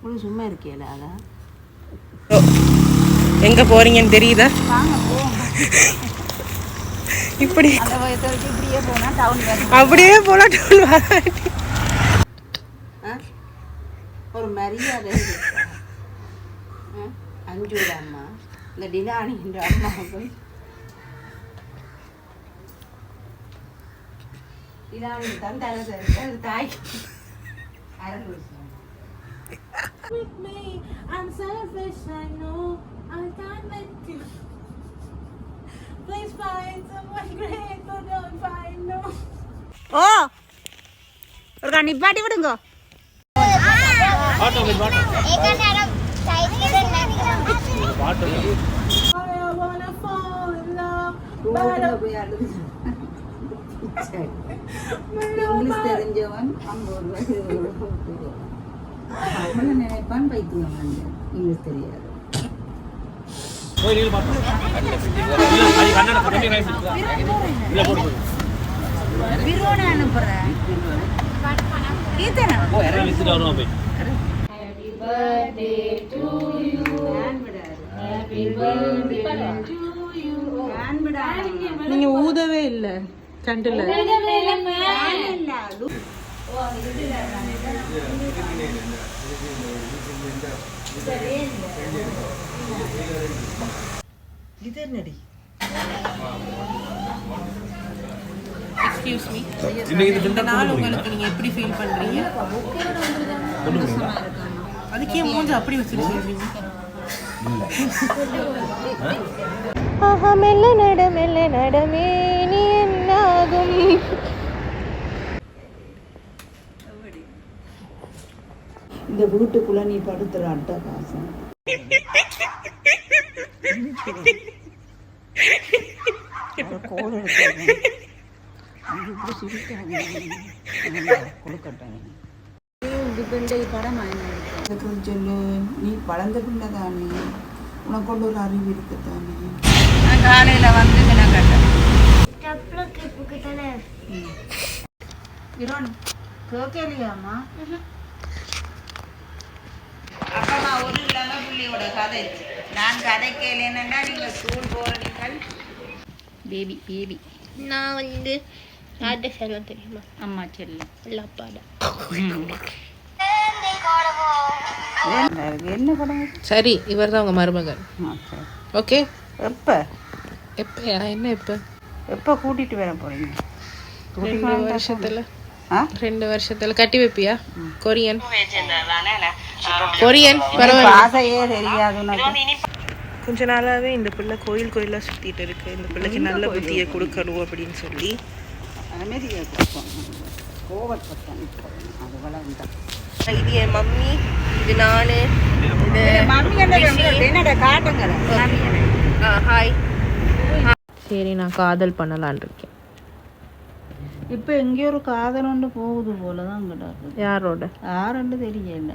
ஒரு சும்மா இருக்கேல அதான். எங்க போறீங்கன்னு தெரியுதா? வாங்க போவோம். இப்படி அந்த வயசுக்கு இப்படியே போனா டவுன் வரும். அப்படியே போனா டவுன் வராட்டி ஒரு மரியாதை இருக்கா? அஞ்சோட அம்மா இந்த டினானின்ற அம்மா போய் டினானி தான் தரது அது தாய் அரங்கு with me I'm selfish I know I can't let you please find someone great but don't find no ஓ ஒரு கண்ணி பாட்டி விடுங்க பாட்டு பாட்டு ஏக நேரம் சைடு கிட்ட பாட்டு I wanna fall in love ரோட்ல போய் அழுது இங்கிலீஷ் தெரிஞ்சவன் 50 ரூபாய் அவங்கள நினைப்பான் பைத்தியம் வந்து இங்கிலீஷ் தெரியாது விரோனை அனுப்புறேன் Keerthana Happy birthday to you Happy birthday to you நீங்க ஊதவே இல்ல கண்டுல இது என்னடி எக்ஸ்கியூஸ் மீ இந்த நாள் உங்களுக்கு நீங்க எப்படி ஃபீல் பண்றீங்க அதுக்கே மூஞ்சி அப்படி வச்சிட்டு சொல்றீங்க ஆஹா மெல்ல நடமே நீ என்னாகும் இந்த வீட்டுக்குள்ள நீ படுத்துற அட்டகாசம் கோல் சொல்லு நீ வளர்ந்த பிள்ளை தானே உனக்கு கொண்டு ஒரு அறிவு இருக்குதானே காலையில வந்து கேட்கலையாமா அப்பமா ஒரு இளம பிள்ளையோட கதை நான் கதை கேளேன்னா நீங்க ஸ்கூல் போறீங்கள் பேபி பேபி நான் வந்து யார்கிட்ட செல்வம் தெரியுமா? அம்மா செல்லம் இல்லை அப்பாடா. என்ன படம்? சரி இவர் தான் உங்க மருமகன். ஓகே எப்போ எப்போ என்ன எப்போ எப்போ கூட்டிகிட்டு வர போறீங்க? 2 வருஷத்துல 2 வருஷத்துல கட்டி வைப்பியா? கொரியன் கொரியன் பரவாயில்லையே தெரியாது. கொஞ்ச நாளாவே இந்த பிள்ளை கோயிலாக சுற்றிட்டு இருக்கு. இந்த பிள்ளைக்கு நல்ல புத்தியை கொடுக்கணும் அப்படின்னு சொல்லி இது என் மம்மி, இது நானு, ஹாய். சரி நான் காதல் பண்ணலான் இருக்கேன். இப்போ எங்கேயோ ஒரு காதல் ஒன்று போகுது போலதான். யாரோட யாருன்னு தெரியல.